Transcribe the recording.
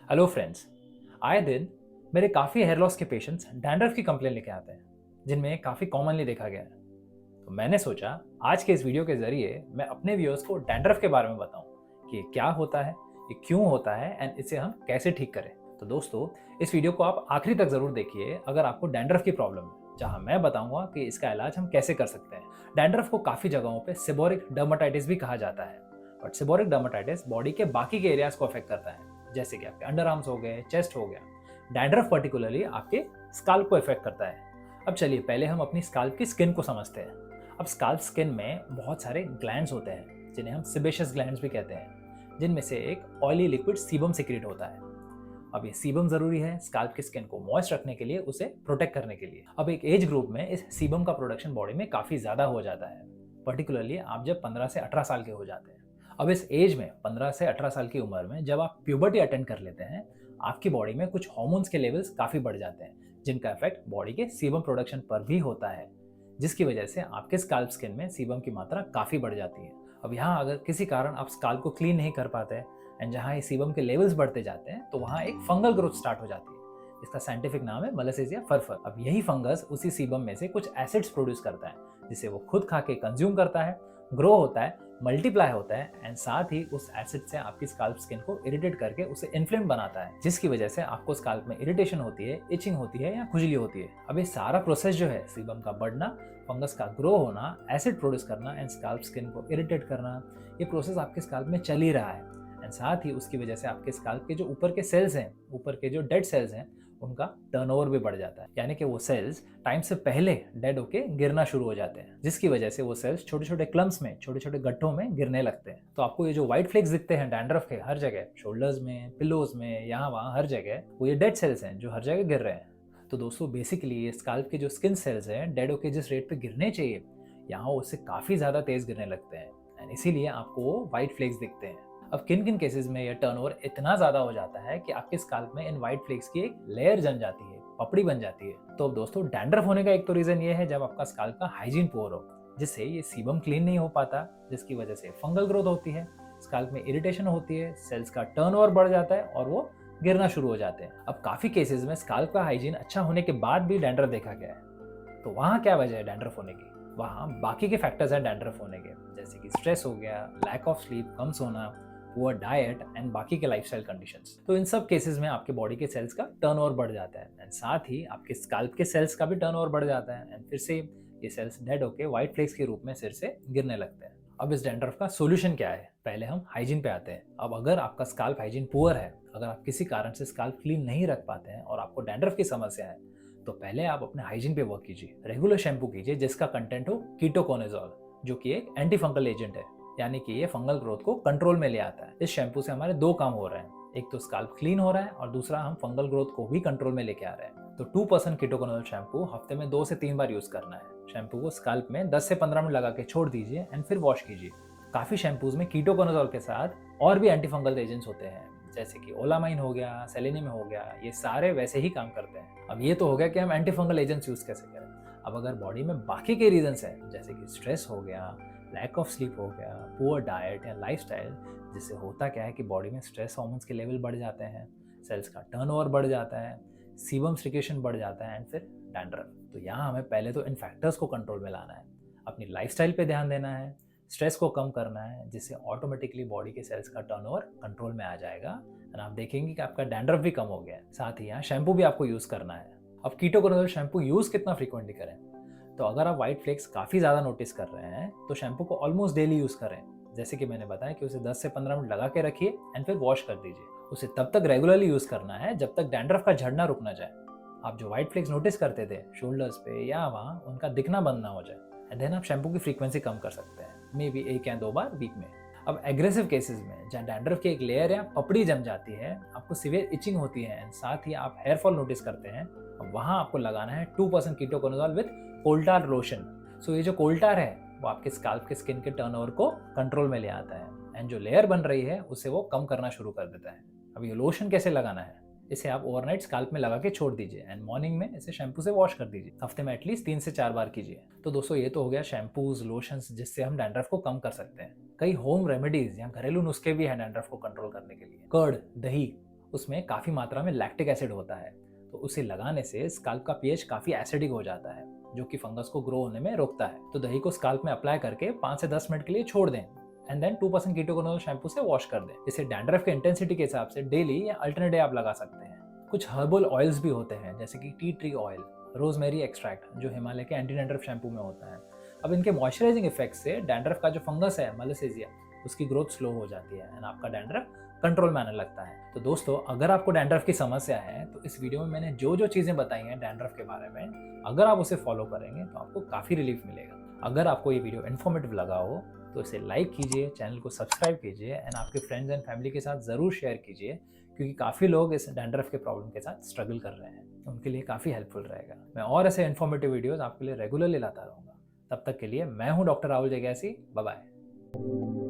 Hello friends. आए दिन मेरे काफ़ी हेयर लॉस के पेशेंट्स डैंड्रफ की कंप्लेन लेके आते हैं, जिनमें काफ़ी कॉमनली देखा गया है। तो मैंने सोचा आज के इस वीडियो के जरिए मैं अपने व्यूअर्स को डैंड्रफ के बारे में बताऊं कि ये क्या होता है, ये क्यों होता है एंड इसे हम कैसे ठीक करें। तो दोस्तों, इस वीडियो को आप आखिरी तक जरूर देखिए अगर आपको डैंड्रफ की प्रॉब्लम है, जहां मैं बताऊंगा कि इसका इलाज हम कैसे कर सकते हैं। डैंड्रफ को काफ़ी जगहों पे सेबोरिक डर्माटाइटिस भी कहा जाता है, बट सेबोरिक डर्माटाइटिस बॉडी के बाकी के एरियाज को अफेक्ट करता है, जैसे कि आपके अंडर आर्म्स हो गए, चेस्ट हो गया। डैंड्रफ पर्टिकुलरली आपके स्काल्प को इफेक्ट करता है। अब चलिए पहले हम अपनी स्काल्प की स्किन को समझते हैं। अब स्काल्प स्किन में बहुत सारे ग्लैंड्स होते हैं, जिन्हें हम सिबेशियस ग्लैंड्स भी कहते हैं, जिनमें से एक ऑयली लिक्विड सीबम सिक्रेट होता है। अब ये सीबम जरूरी है स्काल्प की स्किन को मॉइस्ट रखने के लिए, उसे प्रोटेक्ट करने के लिए। अब एक एज ग्रुप में इस सीबम का प्रोडक्शन बॉडी में काफी ज्यादा हो जाता है, पर्टिकुलरली आप जब 15 से 18 साल के हो जाते हैं। अब इस एज में 15 से 18 साल की उम्र में जब आप प्यूबर्टी अटेंड कर लेते हैं, आपकी बॉडी में कुछ हार्मोन्स के लेवल्स काफी बढ़ जाते हैं, जिनका इफेक्ट बॉडी के सीबम प्रोडक्शन पर भी होता है, जिसकी वजह से आपके स्काल्प स्किन में सीबम की मात्रा काफी बढ़ जाती है। अब यहाँ अगर किसी कारण आप स्काल्प को क्लीन नहीं कर पाते एंड जहाँ ये सीबम के लेवल्स बढ़ते जाते हैं, तो वहाँ एक फंगल ग्रोथ स्टार्ट हो जाती है। इसका साइंटिफिक नाम है मलेसेसिया फरफर। अब यही फंगस उसी सीबम में से कुछ एसिड्स प्रोड्यूस करता है, जिसे वो खुद खा के कंज्यूम करता है, ग्रो होता है, मल्टीप्लाई होता है एंड साथ ही उस एसिड से आपकी स्काल्प स्किन को इरिटेट करके उसे इन्फ्लेम बनाता है, जिसकी वजह से आपको स्काल्प में इरिटेशन होती है, इचिंग होती है या खुजली होती है। अब ये सारा प्रोसेस जो है, सीबम का बढ़ना, फंगस का ग्रो होना, एसिड प्रोड्यूस करना एंड स्काल्प स्किन को इरिटेट करना, ये प्रोसेस आपके स्काल्प में चल ही रहा है। एंड साथ ही उसकी वजह से आपके स्काल्प के जो ऊपर के सेल्स हैं, ऊपर के जो डेड सेल्स हैं, उनका टर्नओवर भी बढ़ जाता है, यानी कि वो सेल्स टाइम से पहले डेड होके गिरना शुरू हो जाते हैं, जिसकी वजह से वो सेल्स छोटे छोटे क्लम्स में, छोटे छोटे गड्ढों में गिरने लगते हैं। तो आपको ये जो व्हाइट फ्लेक्स दिखते हैं डैंड्रफ के हर जगह, शोल्डर्स में, पिलोज में, यहाँ वहाँ हर जगह, वो ये डेड सेल्स हैं जो हर जगह गिर रहे हैं। तो दोस्तों, बेसिकली ये स्काल्प के जो स्किन सेल्स हैं, डेड होके जिस रेट पे गिरने चाहिए, यहाँ उससे काफी ज्यादा तेज गिरने लगते हैं एंड इसीलिए आपको व्हाइट फ्लेक्स दिखते हैं। अब किन किन केसेस में यह टर्नओवर इतना ज्यादा हो जाता है कि आपके स्काल्प में इन व्हाइट फ्लेक्स की एक लेयर जम जाती है, पपड़ी बन जाती है। तो दोस्तों, डैंड्रफ होने का एक तो रीजन ये है जब आपका स्काल्प का हाइजीन पुअर हो, जिससे ये सीबम क्लीन नहीं हो पाता, जिसकी वजह से फंगल ग्रोथ होती है, स्काल्प में इरिटेशन होती है, सेल्स का टर्नओवर बढ़ जाता है और वो गिरना शुरू हो जाते हैं। अब काफी केसेस में स्काल्प का हाइजीन अच्छा होने के बाद भी डैंड्रफ देखा गया है। तो वहाँ क्या वजह है डैंड्रफ होने की? वहाँ बाकी के फैक्टर्स हैं डैंड्रफ होने के, जैसे कि स्ट्रेस हो गया, लैक ऑफ स्लीप, कम सोना, पुअर डाइट एंड बाकी के लाइफस्टाइल कंडीशंस। तो इन सब केसेस में आपके बॉडी के सेल्स का टर्नओवर बढ़ जाता है एंड साथ ही आपके स्काल्प के सेल्स का भी टर्नओवर बढ़ जाता है एंड फिर से ये सेल्स डेड होके व्हाइट फ्लेक्स के रूप में सिर से गिरने लगते हैं। अब इस डैंड्रफ का सोल्यूशन क्या है? पहले हम हाइजीन पे आते हैं। अब अगर आपका स्काल्प हाइजीन पुअर है, अगर आप किसी कारण से स्काल्प क्लीन नहीं रख पाते हैं और आपको डैंड्रफ की समस्या है, तो पहले आप अपने हाइजीन पे वर्क कीजिए। रेगुलर शैम्पू कीजिए जिसका कंटेंट हो कीटोकोनाजोल, जो कि एक एंटी फंगल एजेंट है, यानी कि ये फंगल ग्रोथ को कंट्रोल में ले आता है। इस शैम्पू से हमारे दो काम हो रहे हैं, एक तो स्काल्प क्लीन हो रहा है और दूसरा हम फंगल ग्रोथ को भी कंट्रोल में लेके आ रहे हैं। तो 2% कीटोकोनाजोल शैम्पू हफ्ते में 2 से 3 बार यूज करना है। शैम्पू को स्काल्प में 10 से 15 मिनट लगा के छोड़ दीजिए एंड फिर वॉश कीजिए। काफी शैम्पूज में कीटोकोनाजोल के साथ और भी एंटी फंगल एजेंट्स होते हैं, जैसे कि ओलामाइन हो गया, सेलेनियम हो गया, ये सारे वैसे ही काम करते हैं। अब ये तो हो गया कि हम एंटी फंगल एजेंट्स यूज कैसे करें। अब अगर बॉडी में बाकी के रीजंस हैं, जैसे कि स्ट्रेस हो गया, लैक ऑफ स्लीप हो गया, पुअर डाइट या लाइफस्टाइल, जिससे होता क्या है कि बॉडी में स्ट्रेस हार्मोन्स के लेवल बढ़ जाते हैं, सेल्स का टर्नओवर बढ़ जाता है, सीबम सिक्रेशन बढ़ जाता है एंड फिर डैंड्रफ। तो यहाँ हमें पहले तो इन फैक्टर्स को कंट्रोल में लाना है, अपनी लाइफस्टाइल पे ध्यान देना है, स्ट्रेस को कम करना है, जिससे ऑटोमेटिकली बॉडी के सेल्स का टर्नओवर कंट्रोल में आ जाएगा एंड आप देखेंगे कि आपका डैंड्रफ भी कम हो गया है। साथ ही यहाँ शैम्पू भी आपको यूज करना है। अब कीटोकोनाजोल शैम्पू यूज कितना फ्रीक्वेंटली करें? तो अगर आप व्हाइट फ्लेक्स काफ़ी ज़्यादा नोटिस कर रहे हैं, तो शैम्पू को ऑलमोस्ट डेली यूज़ करें। जैसे कि मैंने बताया कि उसे 10 से 15 मिनट लगा के रखिए एंड फिर वॉश कर दीजिए। उसे तब तक रेगुलरली यूज़ करना है जब तक डैंड्रफ का झड़ना रुक ना जाए। आप जो व्हाइट फ्लेक्स नोटिस करते थे शोल्डर्स पे या वहाँ, उनका दिखना बंद ना हो जाए एंड देन आप शैम्पू की फ्रीक्वेंसी कम कर सकते हैं, मे बी 1 या 2 बार वीक में। अब एग्रेसिव केसेस में जहाँ डैंड्रफ की एक लेयर या पपड़ी जम जाती है, आपको सीवियर इचिंग होती है एंड साथ ही आप हेयर फॉल नोटिस करते हैं, वहाँ आपको लगाना है 2% कीटोकोनाजोल विद कोल्टार लोशन। सो ये जो कोल्टार है वो आपके स्काल्प के स्किन के टर्नओवर को कंट्रोल में ले आता है एंड जो लेयर बन रही है उसे वो कम करना शुरू कर देता है। अब ये लोशन कैसे लगाना है? इसे आप ओवरनाइट स्काल्प में लगा के छोड़ दीजिए एंड मॉर्निंग में इसे शैम्पू से वॉश कर दीजिए। हफ्ते में एटलीस्ट 3 से 4 बार कीजिए। तो दोस्तों, ये तो हो गया शैम्पूज, लोशंस, जिससे हम डैंड्रफ को कम कर सकते हैं। कई होम रेमेडीज या घरेलू नुस्खे भी हैं डैंड्रफ को कंट्रोल करने के लिए। कर्ड, दही उसमें काफ़ी मात्रा में लैक्टिक एसिड होता है, तो उसे लगाने से स्काल्प का पीएच काफ़ी एसिडिक हो जाता है, जो कि फंगस को ग्रो होने में रोकता है। तो दही को स्काल्प में अप्लाई करके 5 से 10 मिनट के लिए छोड़ दें एंड देन 2% कीटोकोनोल शैम्पू से वॉश कर दें। इसे डैंड्रफ के इंटेंसिटी के हिसाब से डेली या अल्टरनेट डे आप लगा सकते हैं। कुछ हर्बल ऑयल्स भी होते हैं, जैसे कि tea tree oil, rosemary extract, जो हिमालय के एंटी डैंड्रफ शैम्पू में होता है। अब इनके मॉइस्चराइजिंग इफेक्ट से डैंड्रफ का जो फंगस है मलेसेजिया, उसकी ग्रोथ स्लो हो जाती है एंड आपका डैंड्रफ कंट्रोल में आने लगता है। तो दोस्तों, अगर आपको डैंड्रफ की समस्या है तो इस वीडियो में मैंने जो जो चीज़ें बताई हैं डैंड्रफ के बारे में, अगर आप उसे फॉलो करेंगे तो आपको काफ़ी रिलीफ मिलेगा। अगर आपको ये वीडियो इन्फॉर्मेटिव लगा हो तो इसे लाइक कीजिए, चैनल को सब्सक्राइब कीजिए एंड आपके फ्रेंड्स एंड फैमिली के साथ ज़रूर शेयर कीजिए, क्योंकि काफ़ी लोग इस डैंड्रफ के प्रॉब्लम के साथ स्ट्रगल कर रहे हैं। उनके लिए काफ़ी हेल्पफुल रहेगा। मैं और ऐसे इन्फॉर्मेटिव वीडियोज़ आपके लिए रेगुलरली लाता रहूँगा। तब तक के लिए मैं हूँ डॉक्टर राहुल जगैसी। Bye bye.